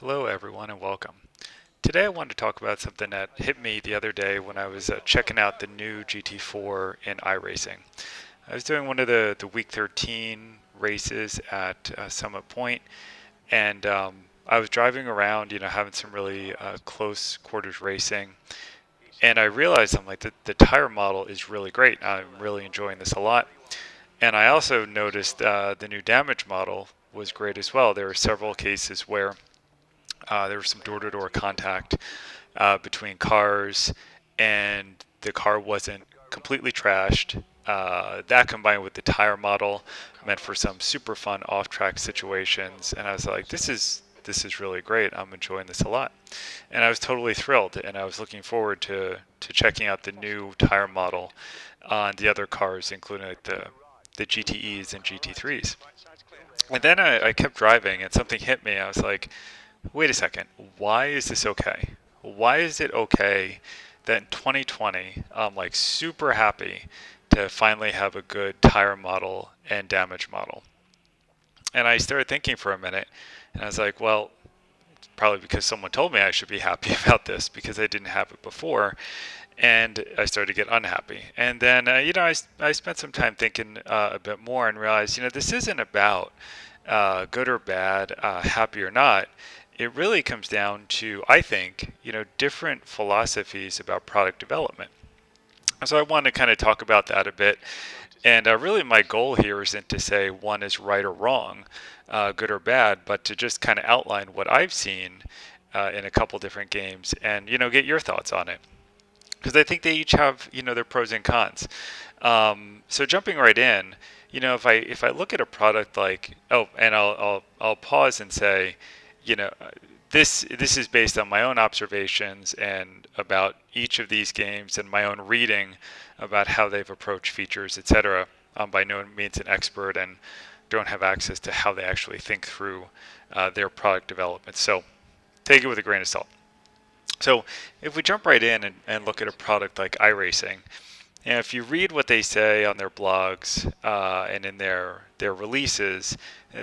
Hello, everyone, and welcome. Today, I wanted to talk about something that hit me the other day when I was checking out the new GT4 in iRacing. I was doing one of the Week 13 races at Summit Point, and I was driving around, having some really close quarters racing, and I realized I'm like, the tire model is really great. I'm really enjoying this a lot. And I also noticed the new damage model was great as well. There were several cases where there was some door-to-door contact between cars, and the car wasn't completely trashed. That combined with the tire model meant for some super fun off-track situations, and I was like, this is really great. I'm enjoying this a lot, and I was totally thrilled, and I was looking forward to checking out the new tire model on the other cars, including like the GTEs and GT3s. And then I kept driving, and something hit me. I was like, wait a second, why is this okay? Why is it okay that in 2020 I'm like super happy to finally have a good tire model and damage model? And I started thinking for a minute, and I was like, well, it's probably because someone told me I should be happy about this because I didn't have it before. And I started to get unhappy. And then, I spent some time thinking a bit more and realized, this isn't about good or bad, happy or not. It really comes down to, I think, different philosophies about product development. So I want to kind of talk about that a bit. And really, my goal here isn't to say one is right or wrong, good or bad, but to just kind of outline what I've seen in a couple different games and, get your thoughts on it. Because I think they each have, their pros and cons. So jumping right in, if I look at a product like, and I'll pause and say, you know, this is based on my own observations and about each of these games and my own reading about how they've approached features, etc. I'm by no means an expert and don't have access to how they actually think through their product development. So take it with a grain of salt. So if we jump right in and look at a product like iRacing, and if you read what they say on their blogs and in their releases,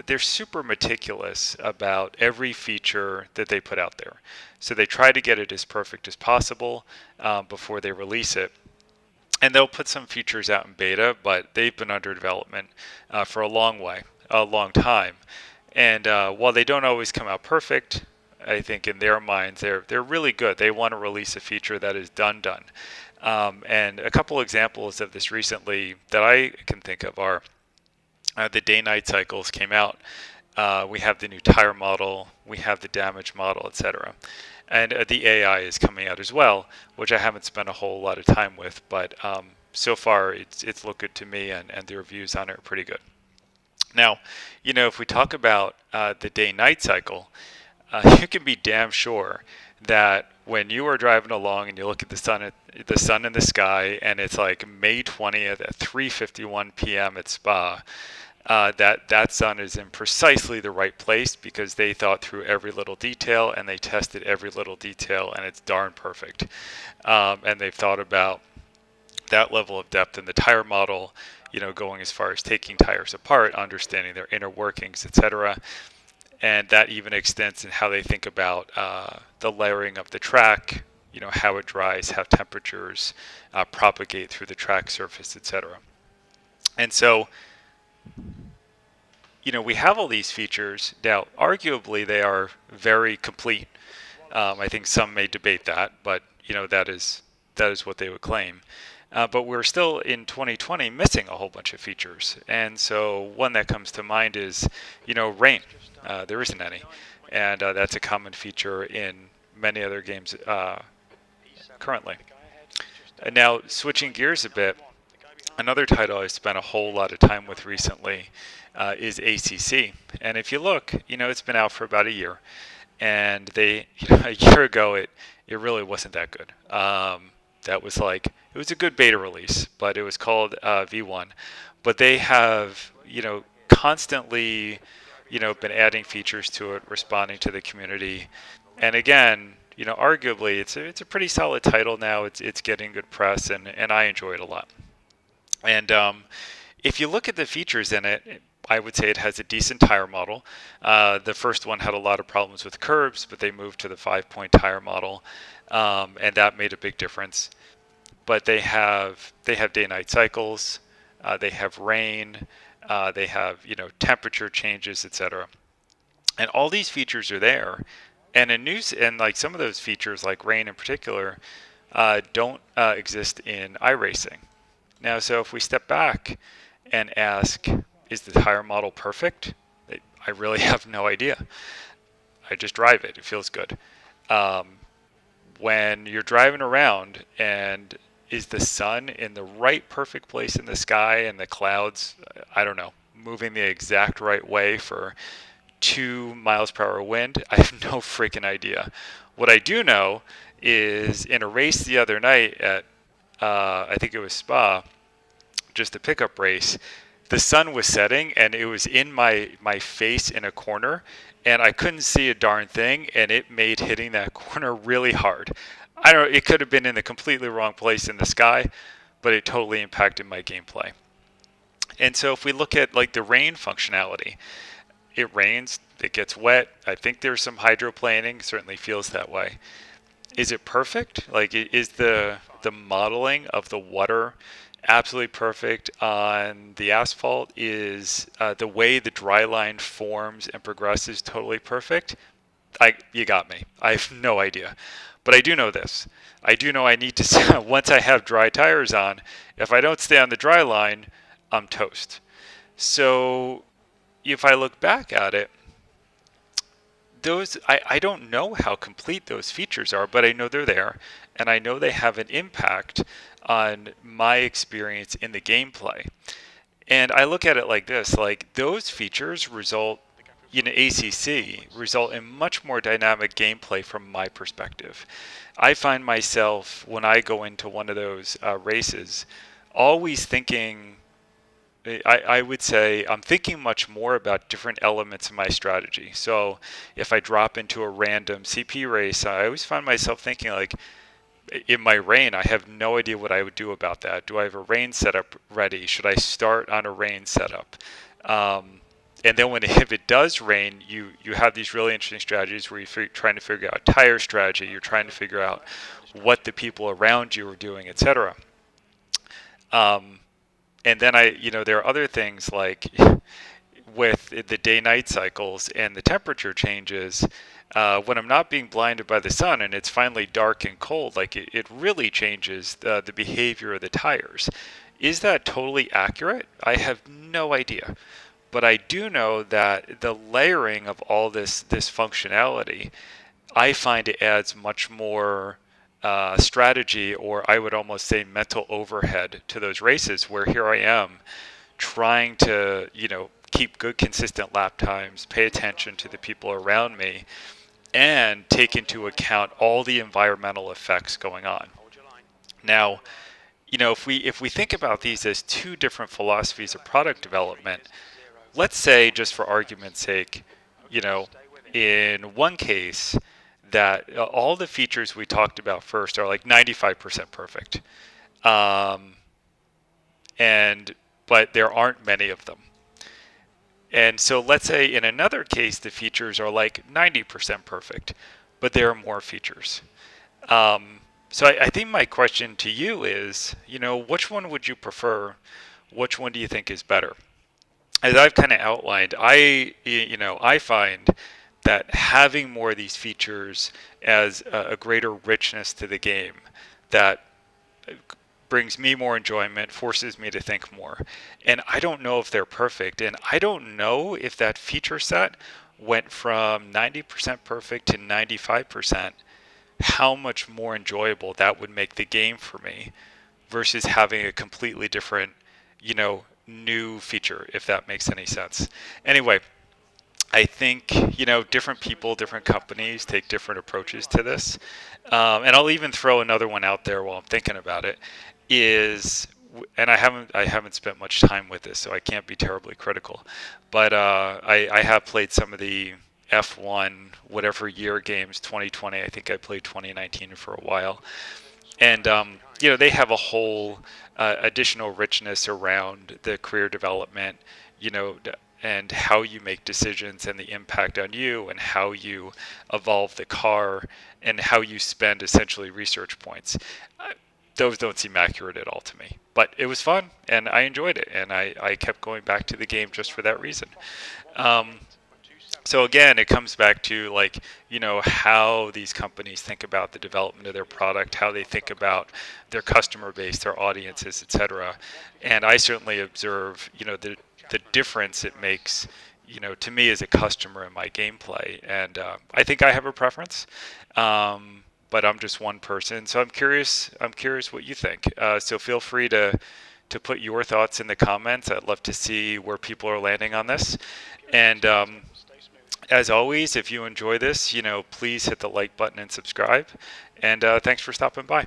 they're super meticulous about every feature that they put out there. So they try to get it as perfect as possible before they release it. And they'll put some features out in beta, but they've been under development for a long time. And while they don't always come out perfect, I think in their minds they're really good. They want to release a feature that is done. And a couple examples of this recently that I can think of are the day-night cycles came out. We have the new tire model, we have the damage model, etc. And the AI is coming out as well, which I haven't spent a whole lot of time with, but so far it's looked good to me, and the reviews on it are pretty good. Now, if we talk about the day-night cycle, you can be damn sure that when you are driving along and you look at the sun in the sky, and it's like May 20th at 3:51 p.m. at Spa, that sun is in precisely the right place because they thought through every little detail and they tested every little detail, and it's darn perfect. And they've thought about that level of depth in the tire model, going as far as taking tires apart, understanding their inner workings, etc. And that even extends in how they think about the layering of the track, how it dries, how temperatures propagate through the track surface, etc. And so, we have all these features. Now, arguably, they are very complete. I think some may debate that, but that is what they would claim. But we're still in 2020 missing a whole bunch of features. And so one that comes to mind is, rain. There isn't any. And that's a common feature in many other games currently. And now, switching gears a bit, another title I spent a whole lot of time with recently is ACC. And if you look, it's been out for about a year. And a year ago, it really wasn't that good. That was like, it was a good beta release, but it was called V1. But they have, constantly, been adding features to it, responding to the community. And again, arguably, it's a pretty solid title now. It's getting good press, and I enjoy it a lot. And if you look at the features in it, I would say it has a decent tire model. The first one had a lot of problems with curbs, but they moved to the 5-point tire model, and that made a big difference. But they have day-night cycles, they have rain, they have temperature changes, etc. And all these features are there. And and like some of those features, like rain in particular, don't exist in iRacing. Now, so if we step back and ask, is the tire model perfect? I really have no idea. I just drive it. It feels good. Um, when you're driving around and is the sun in the right perfect place in the sky and the clouds, I don't know, moving the exact right way for 2 miles per hour wind? I have no freaking idea. What I do know is in a race the other night at, I think it was Spa, just a pickup race, the sun was setting and it was in my face in a corner and I couldn't see a darn thing and it made hitting that corner really hard. I don't know, it could have been in the completely wrong place in the sky, but it totally impacted my gameplay. And so if we look at like the rain functionality, it rains, it gets wet. I think there's some hydroplaning, certainly feels that way. Is it perfect? Like, is the modeling of the water absolutely perfect on the asphalt? Is the way the dry line forms and progresses totally perfect? You got me. I have no idea. But I do know this. I do know I need to, once I have dry tires on, if I don't stay on the dry line, I'm toast. So if I look back at it, I don't know how complete those features are, but I know they're there, and I know they have an impact on my experience in the gameplay. And I look at it like this, like those features result in ACC result in much more dynamic gameplay from my perspective. I find myself when I go into one of those races always thinking, I would say I'm thinking much more about different elements of my strategy. So if I drop into a random CP race, I always find myself thinking like, in my rain, I have no idea what I would do about that. Do I have a rain setup ready? Should I start on a rain setup? And then if it does rain, you have these really interesting strategies where you're trying to figure out tire strategy. You're trying to figure out what the people around you are doing, etc. And then there are other things like with the day-night cycles and the temperature changes. When I'm not being blinded by the sun and it's finally dark and cold, like it really changes the behavior of the tires. Is that totally accurate? I have no idea. But I do know that the layering of all this functionality, I find it adds much more strategy, or I would almost say mental overhead to those races where here I am trying to, keep good consistent lap times, pay attention to the people around me, and take into account all the environmental effects going on. Now, if we think about these as two different philosophies of product development, let's say just for argument's sake, in one case that all the features we talked about first are like 95% perfect. But there aren't many of them. And so let's say in another case, the features are like 90% perfect, but there are more features. So I think my question to you is, which one would you prefer? Which one do you think is better? As I've kind of outlined, I find that having more of these features as a greater richness to the game that brings me more enjoyment, forces me to think more. And I don't know if they're perfect. And I don't know if that feature set went from 90% perfect to 95%, how much more enjoyable that would make the game for me versus having a completely different, new feature, if that makes any sense. Anyway, I think, different people, different companies take different approaches to this. And I'll even throw another one out there while I'm thinking about it is, and I haven't spent much time with this, so I can't be terribly critical, but I have played some of the F1 whatever year games, 2020, I think I played 2019 for a while. And, they have a whole additional richness around the career development, and how you make decisions and the impact on you and how you evolve the car and how you spend essentially research points. Those don't seem accurate at all to me. But it was fun and I enjoyed it, and I kept going back to the game just for that reason. Um, so again, it comes back to, like, how these companies think about the development of their product, how they think about their customer base, their audiences, etc. And I certainly observe, the difference it makes, to me as a customer in my gameplay. And I think I have a preference, but I'm just one person. So I'm curious. I'm curious what you think. So feel free to put your thoughts in the comments. I'd love to see where people are landing on this. And as always, if you enjoy this, please hit the like button and subscribe. And thanks for stopping by.